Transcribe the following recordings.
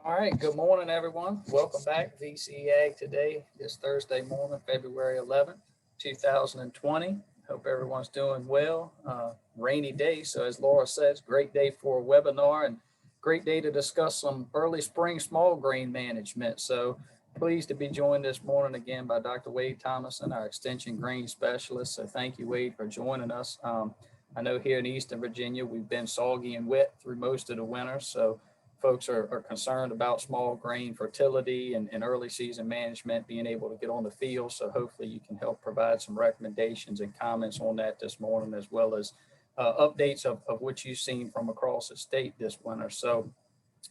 All right, good morning, everyone. Welcome back to VC Ag today, this Thursday morning, February 11th, 2020. Hope everyone's doing well. Rainy day, so as Laura says, great day for a webinar and great day to discuss some early spring small grain management. So pleased to be joined this morning again by Dr. Wade Thomason, our extension grain specialist. So thank you, Wade, for joining us. I know here in Eastern Virginia, we've been soggy and wet through most of the winter, so folks are concerned about small grain fertility and early season management, being able to get on the field. So hopefully you can help provide some recommendations and comments on that this morning, as well as updates of what you've seen from across the state this winter. So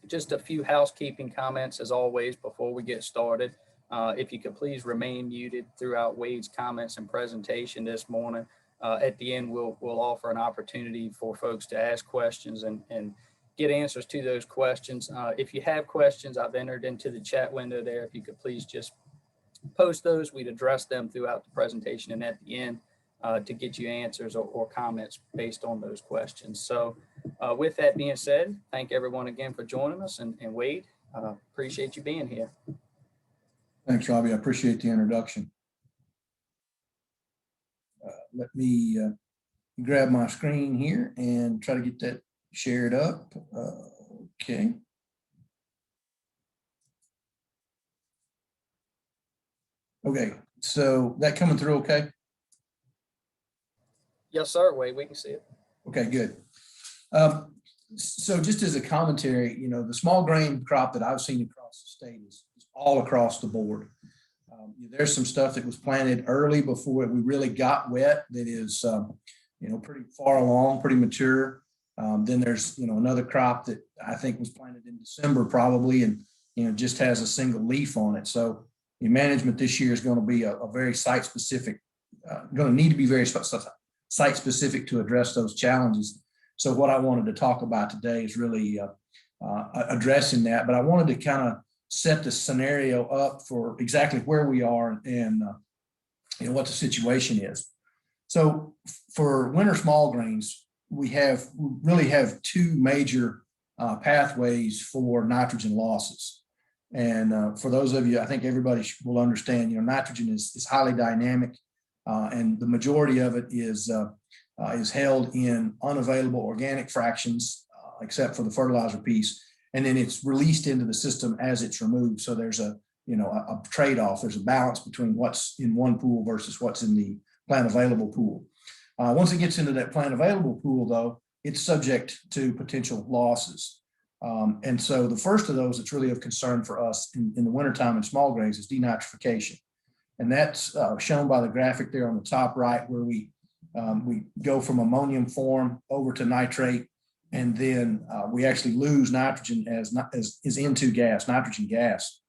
just a few housekeeping comments as always before we get started. If you could please remain muted throughout Wade's comments and presentation this morning. At the end, we'll offer an opportunity for folks to ask questions and get answers to those questions. If you have questions, I've entered into the chat window there. If you could please just post those, we'd address them throughout the presentation and at the end to get you answers or comments based on those questions. So with that being said, thank everyone again for joining us, and Wade, appreciate you being here. Thanks, Robbie. I appreciate the introduction. Let me grab my screen here and try to get that shared up. Okay. Okay, so that coming through okay? Yes, sir, Wade, we can see it. Okay, good. So just as a commentary, the small grain crop that I've seen across the state is all across the board. There's some stuff that was planted early before we really got wet that is, pretty far along, pretty mature. Then there's, another crop that I think was planted in December probably, and, just has a single leaf on it. So the management this year is going to be a very site specific, going to need to be very site specific to address those challenges. So what I wanted to talk about today is really addressing that, but I wanted to kind of set the scenario up for exactly where we are and what the situation is. So for winter small grains, we really have two major pathways for nitrogen losses. And for those of you, I think everybody will understand, nitrogen is highly dynamic, and the majority of it is held in unavailable organic fractions, except for the fertilizer piece. And then it's released into the system as it's removed. So there's a trade-off. There's a balance between what's in one pool versus what's in the plant available pool. Once it gets into that plant available pool, though, it's subject to potential losses. And so the first of those that's really of concern for us in the wintertime in small grains is denitrification. And that's shown by the graphic there on the top right, where we go from ammonium form over to nitrate, and then we actually lose nitrogen as N2 gas, nitrogen gas.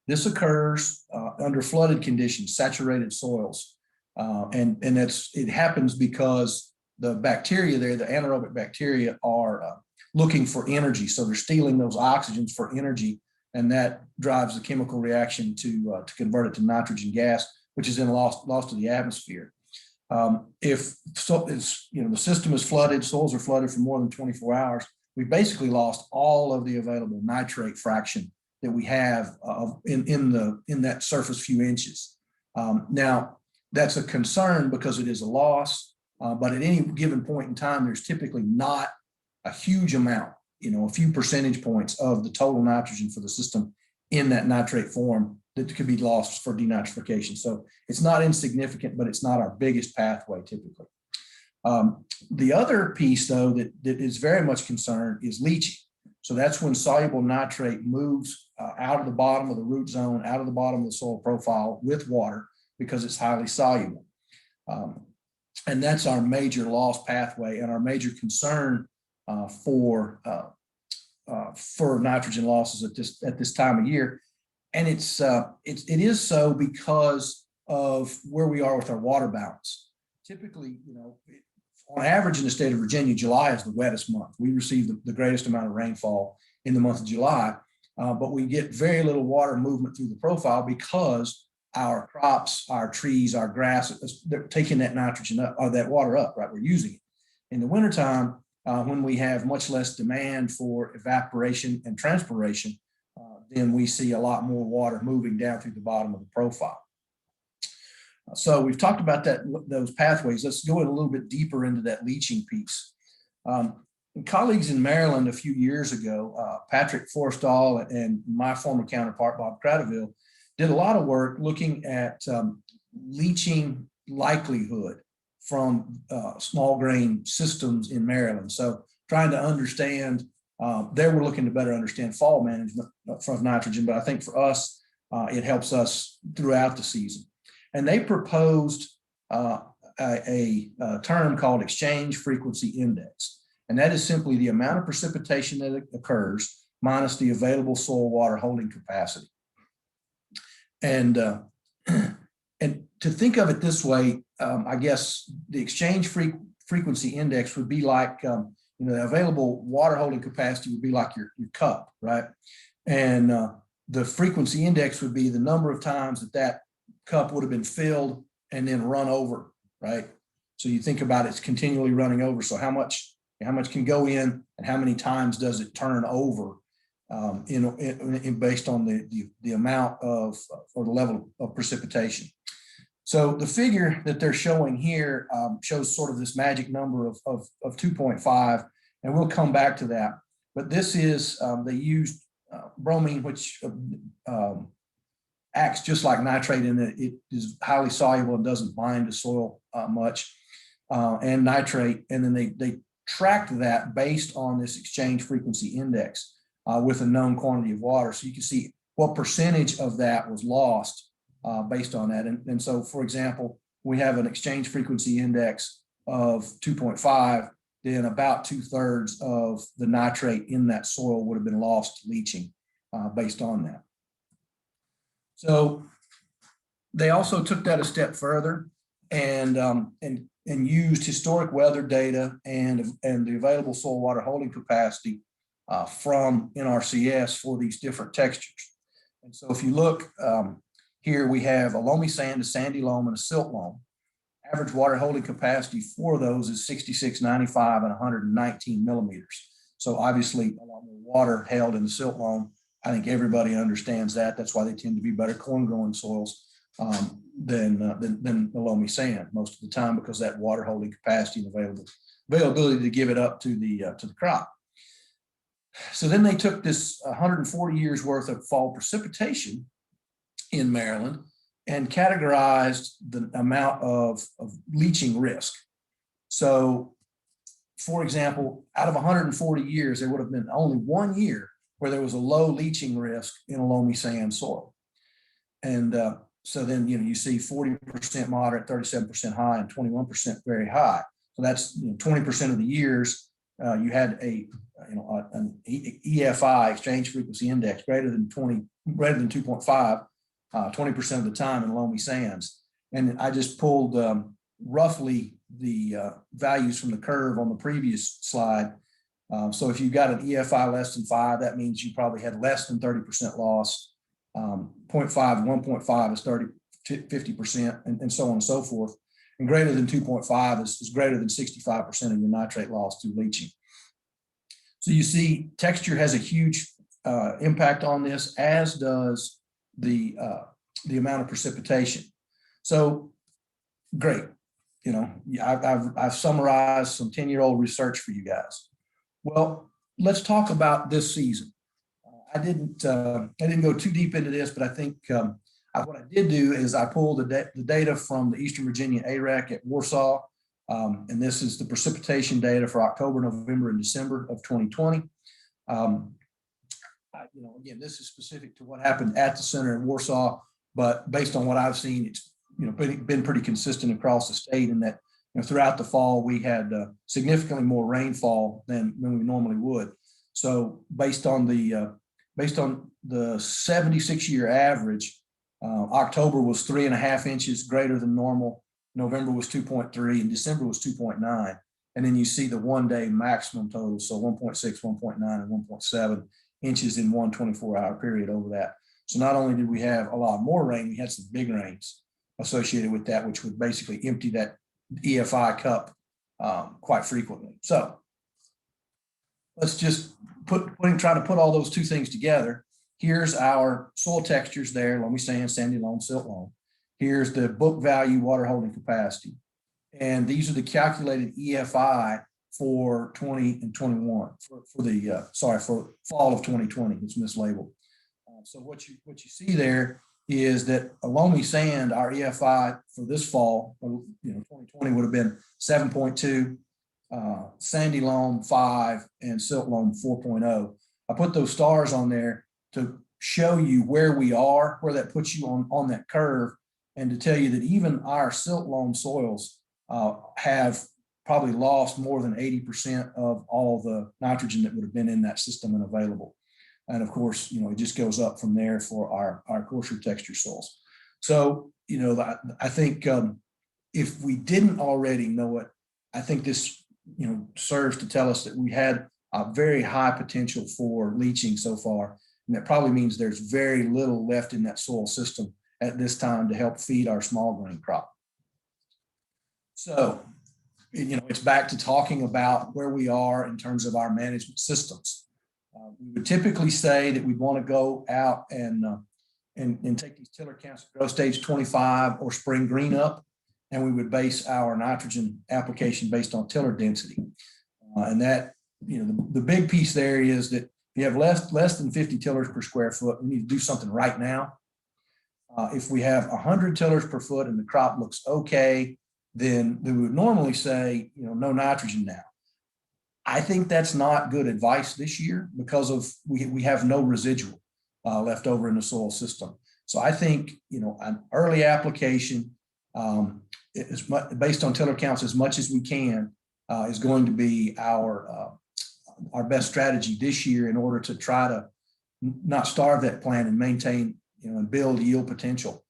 This occurs under flooded conditions, saturated soils. And it happens because the bacteria there, the anaerobic bacteria, are looking for energy. So they're stealing those oxygens for energy, and that drives the chemical reaction to convert it to nitrogen gas, which is then lost to the atmosphere. If the system is flooded, soils are flooded for more than 24 hours, we basically lost all of the available nitrate fraction that we have in that surface few inches. Now, that's a concern because it is a loss, but at any given point in time, there's typically not a huge amount, a few percentage points of the total nitrogen for the system in that nitrate form that could be lost for denitrification. So it's not insignificant, but it's not our biggest pathway typically. The other piece, though, that is very much concerned is leaching. So that's when soluble nitrate moves out of the bottom of the root zone, out of the bottom of the soil profile with water, because it's highly soluble. And that's our major loss pathway and our major concern for nitrogen losses at this time of year. And it is so because of where we are with our water balance. Typically, on average in the state of Virginia, July is the wettest month. We receive the greatest amount of rainfall in the month of July, but we get very little water movement through the profile because our crops, our trees, our grass, they're taking that nitrogen up, or that water up, right? We're using it. In the wintertime, when we have much less demand for evaporation and transpiration, then we see a lot more water moving down through the bottom of the profile. So we've talked about those pathways. Let's go in a little bit deeper into that leaching piece. Colleagues in Maryland a few years ago, Patrick Forrestall and my former counterpart, Bob Cradaville, did a lot of work looking at leaching likelihood from small grain systems in Maryland. So trying to understand, they were looking to better understand fall management from nitrogen, but I think for us, it helps us throughout the season. And they proposed a term called exchange frequency index. And that is simply the amount of precipitation that occurs minus the available soil water holding capacity. And to think of it this way, I guess the exchange frequency index would be like, the available water holding capacity would be like your cup, right? And the frequency index would be the number of times that cup would have been filled and then run over, right? So you think about it's continually running over. So how much can go in and how many times does it turn over based on the amount of or the level of precipitation. So the figure that they're showing here shows sort of this magic number of 2.5, and we'll come back to that. But this is, they used bromine, which acts just like nitrate in that it is highly soluble and doesn't bind to soil much, and nitrate. And then they tracked that based on this exchange frequency index with a known quantity of water. So you can see what percentage of that was lost based on that. And so, for example, we have an exchange frequency index of 2.5, then about 2/3 of the nitrate in that soil would have been lost to leaching based on that. So they also took that a step further and used historic weather data and the available soil water holding capacity from NRCS for these different textures. And so if you look here, we have a loamy sand, a sandy loam, and a silt loam. Average water holding capacity for those is 66, 95, and 119 millimeters. So obviously a lot more water held in the silt loam. I think everybody understands that. That's why they tend to be better corn growing soils than the loamy sand most of the time, because that water holding capacity and availability to give it up to the crop. So then they took this 140 years worth of fall precipitation in Maryland and categorized the amount of leaching risk. So, for example, out of 140 years, there would have been only 1 year where there was a low leaching risk in a loamy sand soil. And so then, you see 40% moderate, 37% high, and 21% very high. So that's 20% of the years you had an EFI, exchange frequency index, greater than 2.5, 20% of the time in loamy sands. And I just pulled roughly the values from the curve on the previous slide. So if you got an EFI less than 5, that means you probably had less than 30% loss. 0.5 and 1.5 is 30 to 50%, and so on and so forth. And greater than 2.5 is greater than 65% of your nitrate loss through leaching. So you see texture has a huge impact on this, as does the amount of precipitation. So great. I've summarized some 10-year-old research for you guys. Well, let's talk about this season. I didn't go too deep into this, but I think what I did do is I pulled the data from the Eastern Virginia AREC at Warsaw, and this is the precipitation data for October, November, and December of 2020. Again, this is specific to what happened at the center in Warsaw, but based on what I've seen, it's been pretty consistent across the state in that throughout the fall we had significantly more rainfall than we normally would. So based on the 76-year average, October was 3.5 inches greater than normal. November was 2.3, and December was 2.9. And then you see the one-day maximum total, so 1.6, 1.9, and 1.7 inches in one 24-hour period over that. So not only did we have a lot more rain, we had some big rains associated with that, which would basically empty that EFI cup quite frequently. So let's just try to put all those two things together. Here's our soil textures there, loamy sand, sandy loam, silt loam. Here's the book value water holding capacity. And these are the calculated EFI for 20 and 21 for fall of 2020. It's mislabeled. So what you see there is that a loamy sand, our EFI for this fall, 2020 would have been 7.2, sandy loam 5, and silt loam 4.0. I put those stars on there to show you where we are, where that puts you on that curve, and to tell you that even our silt loam soils have probably lost more than 80% of all the nitrogen that would have been in that system and available. And of course, it just goes up from there for our coarser texture soils. So, I think if we didn't already know it, I think this, serves to tell us that we had a very high potential for leaching so far. And that probably means there's very little left in that soil system at this time to help feed our small grain crop. So, it's back to talking about where we are in terms of our management systems. We would typically say that we'd want to go out and take these tiller counts at growth stage 25 or spring green up, and we would base our nitrogen application based on tiller density. And that, the big piece there is that if you have less than 50 tillers per square foot, we need to do something right now. If we have 100 tillers per foot and the crop looks okay, then we would normally say, no nitrogen now. I think that's not good advice this year because we have no residual left over in the soil system. So I think, an early application is based on tiller counts as much as we can is going to be our best strategy this year in order to try to not starve that plant and maintain, and build yield potential.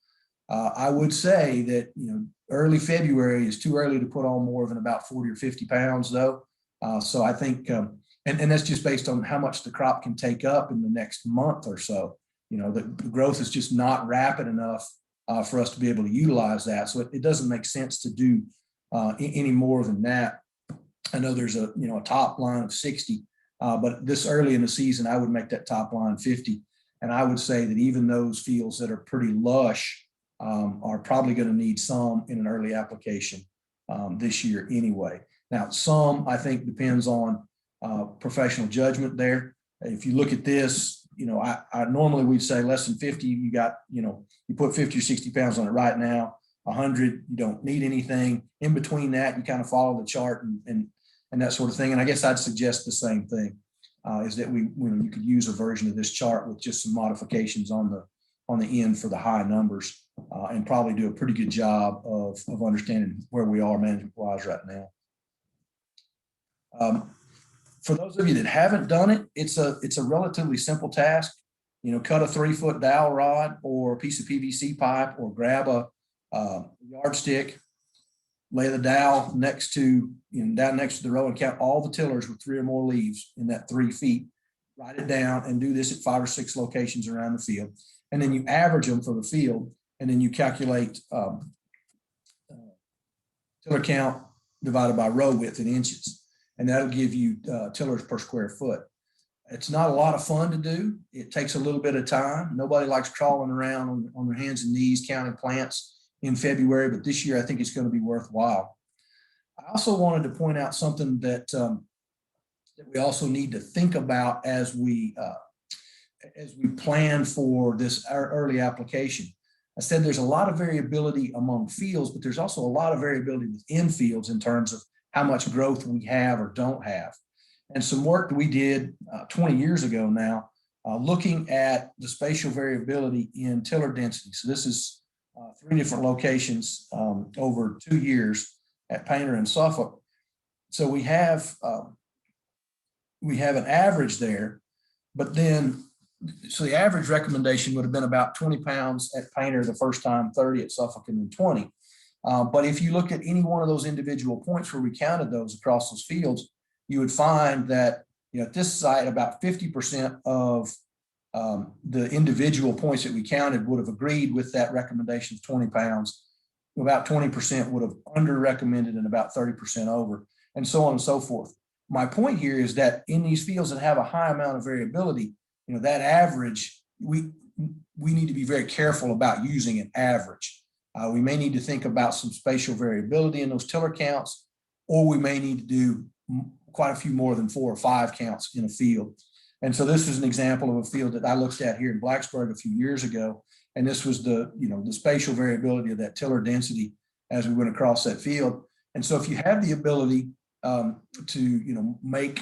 I would say that, early February is too early to put on more than about 40 or 50 pounds though. So I think, and that's just based on how much the crop can take up in the next month or so. The growth is just not rapid enough for us to be able to utilize that. So it doesn't make sense to do any more than that. I know there's a top line of 60, but this early in the season, I would make that top line 50. And I would say that even those fields that are pretty lush are probably going to need some in an early application this year anyway. Now, some I think depends on professional judgment there. If you look at this, I normally we'd say less than 50, you got, you put 50 or 60 pounds on it right now. 100, you don't need anything. In between that, you kind of follow the chart and that sort of thing. And I guess I'd suggest the same thing is that you could use a version of this chart with just some modifications on the end for the high numbers and probably do a pretty good job of understanding where we are management-wise right now. For those of you that haven't done it, it's a relatively simple task. Cut a 3-foot dowel rod or a piece of PVC pipe or grab a yardstick, lay the dowel next to, down next to the row and count all the tillers with 3 or more leaves in that 3 feet. Write it down and do this at 5 or 6 locations around the field. And then you average them for the field, and then you calculate tiller count divided by row width in inches. And that'll give you tillers per square foot. It's not a lot of fun to do. It takes a little bit of time. Nobody likes crawling around on their hands and knees counting plants in February, but this year I think it's going to be worthwhile. I also wanted to point out something that we also need to think about as we plan for this early application. I said there's a lot of variability among fields, but there's also a lot of variability within fields in terms of how much growth we have or don't have. And some work that we did 20 years ago now, looking at the spatial variability in tiller density. So this is 3 different locations over 2 years at Painter and Suffolk. So we have an average there, but then, so the average recommendation would have been about 20 pounds at Painter the first time, 30 at Suffolk, and then 20. But if you look at any one of those individual points where we counted those across those fields, you would find that at this site, about 50% of the individual points that we counted would have agreed with that recommendation of 20 pounds. About 20% would have under recommended and about 30% over, and so on and so forth. my point here is that in these fields that have a high amount of variability, that average, we need to be very careful about using an average. We may need to think about some spatial variability in those tiller counts, or we may need to do quite a few more than 4 or 5 counts in a field. And so this is an example of a field that I looked at here in Blacksburg a few years ago. And this was the spatial variability of that tiller density as we went across that field. And so if you have the ability to make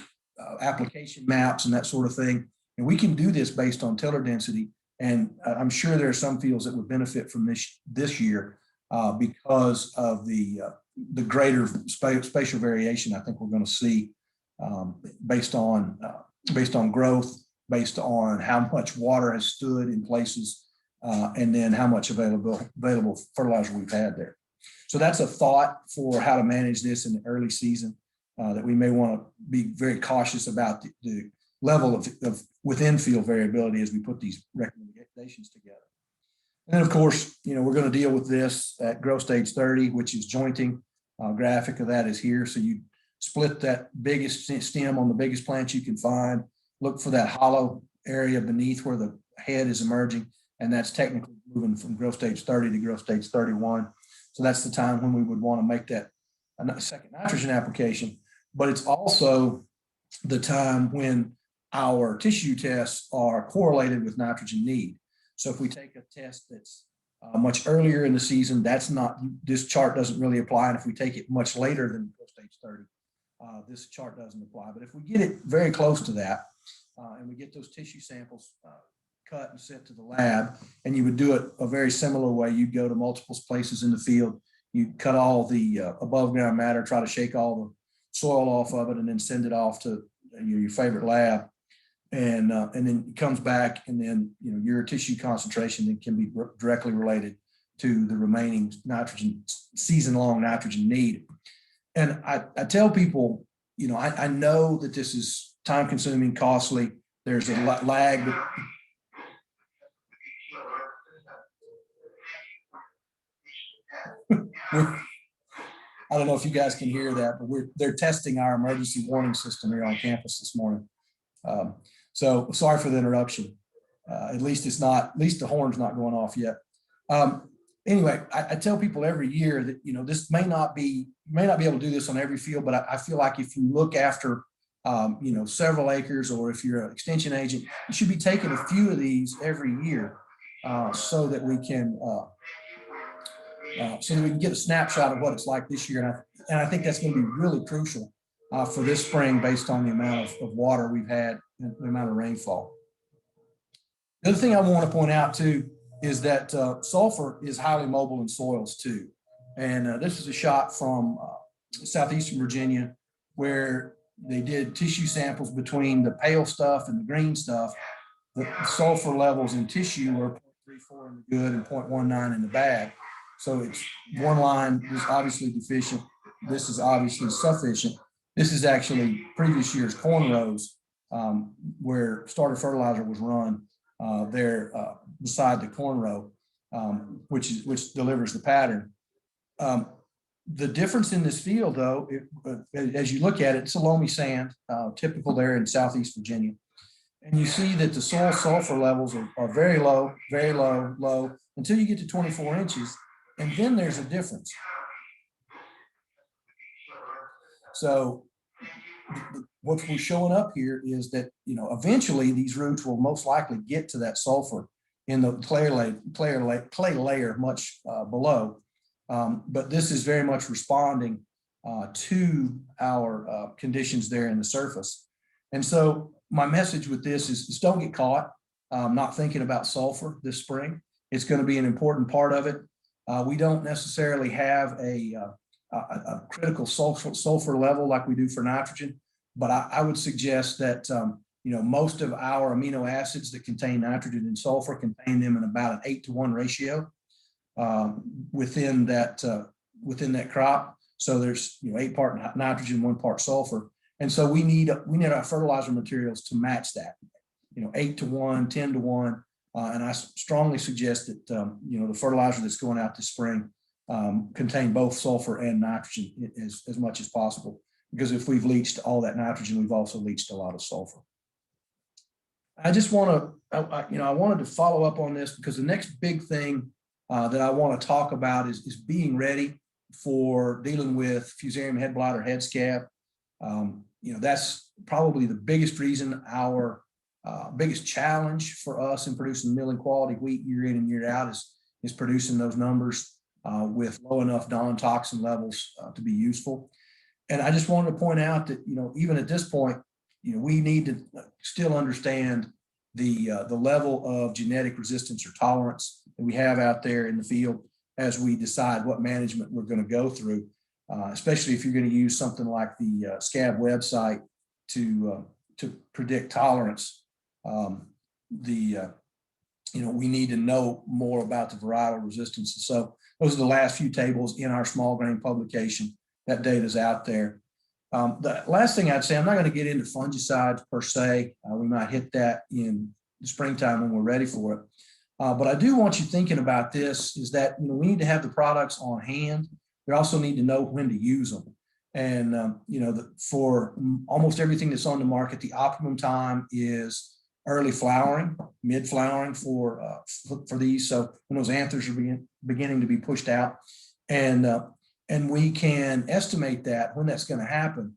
application maps and that sort of thing, and we can do this based on tiller density. And I'm sure there are some fields that would benefit from this year because of the greater spatial variation I think we're going to see based on growth, based on how much water has stood in places, and then how much available fertilizer we've had there. So that's a thought for how to manage this in the early season, that we may want to be very cautious about the level of within field variability as we put these recommendations together. And then of course, we're going to deal with this at growth stage 30, which is jointing. Graphic of that is here. So you split that biggest stem on the biggest plant you can find, look for that hollow area beneath where the head is emerging. And that's technically moving from growth stage 30 to growth stage 31. So that's the time when we would want to make that a second nitrogen application. But it's also the time when our tissue tests are correlated with nitrogen need. So if we take a test that's much earlier in the season, this chart doesn't really apply. And if we take it much later than growth stage 30, this chart doesn't apply. But if we get it very close to that, and we get those tissue samples cut and sent to the lab, and you would do it a very similar way. You'd go to multiple places in the field, you'd cut all the above ground matter, try to shake all the soil off of it, and then send it off to your favorite lab. And then it comes back, and then your tissue concentration that can be directly related to the remaining nitrogen, season-long nitrogen need. And I tell people, I know that this is time-consuming, costly. There's a lag. I don't know if you guys can hear that, but they're testing our emergency warning system here on campus this morning. So sorry for the interruption. At least the horn's not going off yet. Anyway, I tell people every year that, this may not be able to do this on every field, but I feel like if you look after, several acres, or if you're an extension agent, you should be taking a few of these every year so that we can get a snapshot of what it's like this year. And I think that's going to be really crucial for this spring based on the amount of water we've had and the amount of rainfall. The other thing I want to point out too is that sulfur is highly mobile in soils too. And this is a shot from southeastern Virginia where they did tissue samples between the pale stuff and the green stuff. The sulfur levels in tissue were 0.34 in the good and 0.19 in the bad. So it's one line is obviously deficient. This is obviously sufficient. This is actually previous year's corn rows where starter fertilizer was run there beside the corn row, which delivers the pattern. The difference in this field, though, as you look at it, it's a loamy sand, typical there in Southeast Virginia. And you see that the soil sulfur levels are very low, low, until you get to 24 inches. And then there's a difference. So what's showing up here is that, eventually these roots will most likely get to that sulfur in the clay layer much below. But this is very much responding to our conditions there in the surface. And so my message with this is don't get caught not thinking about sulfur this spring. It's going to be an important part of it. We don't necessarily have a critical sulfur level like we do for nitrogen, but I would suggest that most of our amino acids that contain nitrogen and sulfur contain them in about an 8-to-1 ratio within that crop. So there's 8 part nitrogen, 1 part sulfur, and so we need our fertilizer materials to match that. 8-to-1, 10-to-1. And I strongly suggest that, the fertilizer that's going out this spring contain both sulfur and nitrogen as much as possible. because if we've leached all that nitrogen, we've also leached a lot of sulfur. I just want to, I wanted to follow up on this because the next big thing that I want to talk about is being ready for dealing with Fusarium head blight or head scab. That's probably the biggest reason, our biggest challenge for us in producing milling quality wheat year in and year out is producing those numbers with low enough non-toxin levels to be useful. And I just wanted to point out that, even at this point, we need to still understand the level of genetic resistance or tolerance that we have out there in the field as we decide what management we're going to go through, especially if you're going to use something like the Scab website to predict tolerance. We need to know more about the varietal resistance. So those are the last few tables in our small grain publication. That data is out there. The last thing I'd say, I'm not going to get into fungicides per se. We might hit that in the springtime when we're ready for it. But I do want you thinking about this is that we need to have the products on hand. We also need to know when to use them. And, for almost everything that's on the market, the optimum time is early flowering, mid flowering for these. So when those anthers are beginning to be pushed out, and we can estimate that when that's going to happen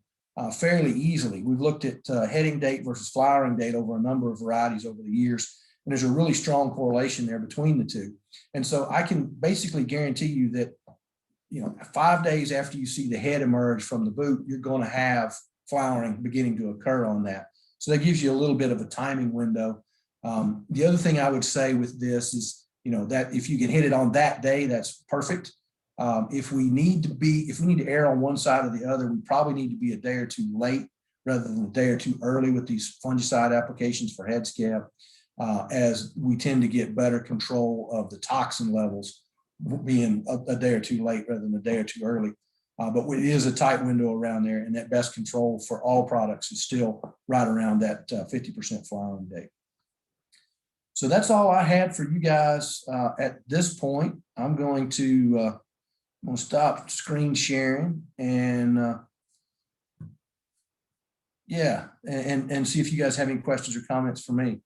fairly easily. We've looked at heading date versus flowering date over a number of varieties over the years, and there's a really strong correlation there between the two. And so I can basically guarantee you that 5 days after you see the head emerge from the boot, you're going to have flowering beginning to occur on that. So that gives you a little bit of a timing window. The other thing I would say with this is, that if you can hit it on that day, that's perfect. If we need to err on one side or the other, we probably need to be a day or two late rather than a day or two early with these fungicide applications for head scab, as we tend to get better control of the toxin levels being a day or two late rather than a day or two early. But it is a tight window around there, and that best control for all products is still right around that 50% flowering date. So that's all I had for you guys at this point. I'm going to stop screen sharing and and see if you guys have any questions or comments for me.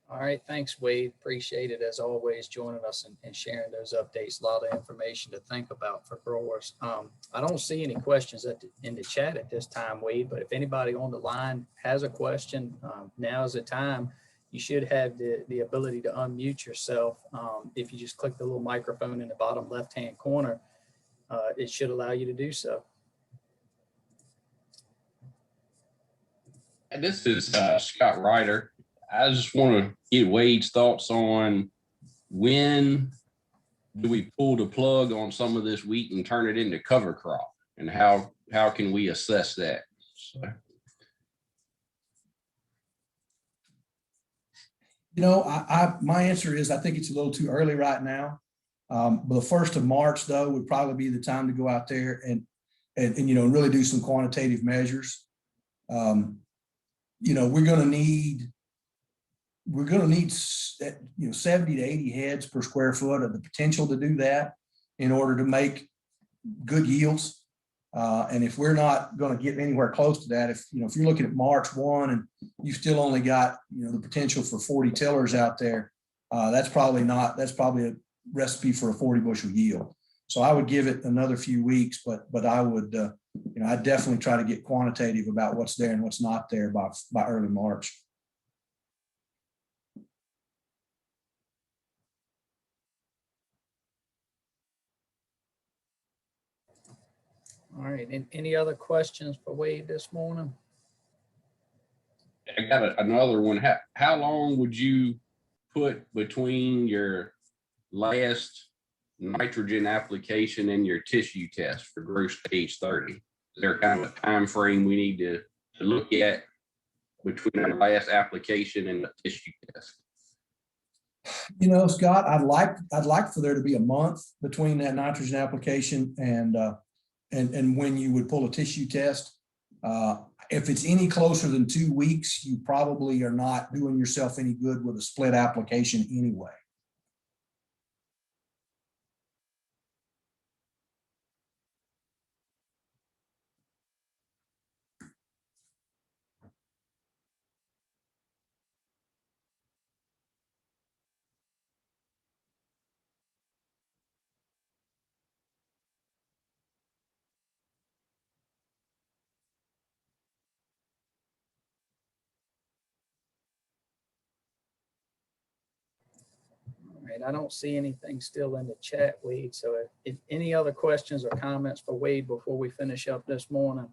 All right, thanks, Wade. Appreciate it as always, joining us and sharing those updates. A lot of information to think about for growers. I don't see any questions in the chat at this time, Wade, but if anybody on the line has a question, now is the time. You should have the ability to unmute yourself. If you just click the little microphone in the bottom left-hand corner, it should allow you to do so. And this is Scott Ryder. I just want to get Wade's thoughts on when do we pull the plug on some of this wheat and turn it into cover crop, and how can we assess that? So. My answer is I think it's a little too early right now. But the 1st of March, though, would probably be the time to go out there and really do some quantitative measures. We're going to need 70 to 80 heads per square foot of the potential to do that in order to make good yields. And if we're not going to get anywhere close to that, if you're looking at March 1 and you still only got the potential for 40 tillers out there, that's probably a recipe for a 40 bushel yield. So I would give it another few weeks, but I would I'd definitely try to get quantitative about what's there and what's not there by early March. All right, and any other questions for Wade this morning? I got another one. How long would you put between your last nitrogen application and your tissue test for growth stage 30? Is there kind of a time frame we need to look at between our last application and the tissue test? Scott, I'd like for there to be a month between that nitrogen application and when you would pull a tissue test. If it's any closer than 2 weeks, you probably are not doing yourself any good with a split application anyway. right, I don't see anything still in the chat, Wade. So if any other questions or comments for Wade before we finish up this morning?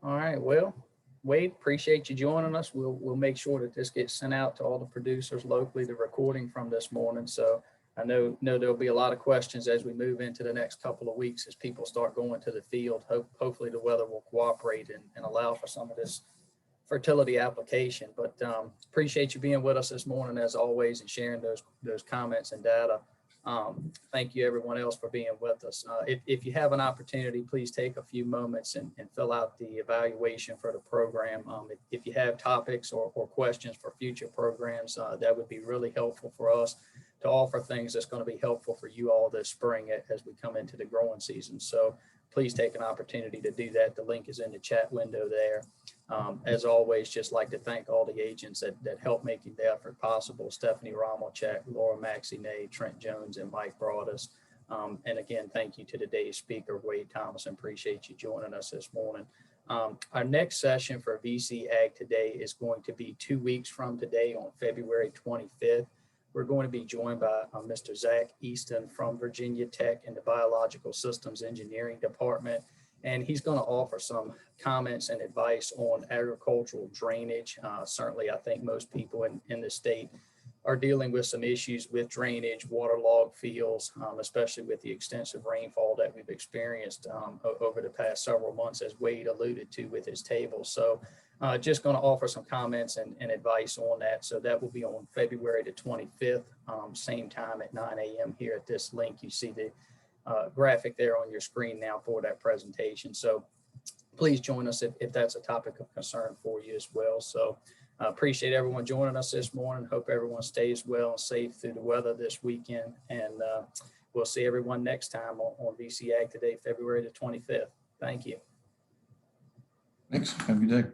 All right, well, Wade, appreciate you joining us. We'll make sure that this gets sent out to all the producers locally, the recording from this morning. So I know there'll be a lot of questions as we move into the next couple of weeks as people start going to the field. Hopefully the weather will cooperate and allow for some of this fertility application. But appreciate you being with us this morning as always and sharing those comments and data. Thank you everyone else for being with us. If you have an opportunity, please take a few moments and fill out the evaluation for the program. If you have topics or questions for future programs, that would be really helpful for us to offer things that's going to be helpful for you all this spring as we come into the growing season. So please take an opportunity to do that. The link is in the chat window there. As always, just like to thank all the agents that help making the effort possible. Stephanie Romelchek, Laura Maxine, Trent Jones, and Mike Broadus. And again, thank you to today's speaker, Wade Thomason. Appreciate you joining us this morning. Our next session for VC Ag Today is going to be 2 weeks from today on February 25th. We're going to be joined by Mr. Zach Easton from Virginia Tech in the Biological Systems Engineering Department. And he's going to offer some comments and advice on agricultural drainage. Certainly, I think most people in the state are dealing with some issues with drainage, waterlogged fields, especially with the extensive rainfall that we've experienced over the past several months, as Wade alluded to with his table. So just going to offer some comments and advice on that. So that will be on February the 25th, same time at 9 a.m. here at this link. You see the graphic there on your screen now for that presentation. So please join us if that's a topic of concern for you as well. So appreciate everyone joining us this morning. Hope everyone stays well and safe through the weather this weekend. And we'll see everyone next time on VC Ag Today, February the 25th. Thank you. Thanks. Have a good day.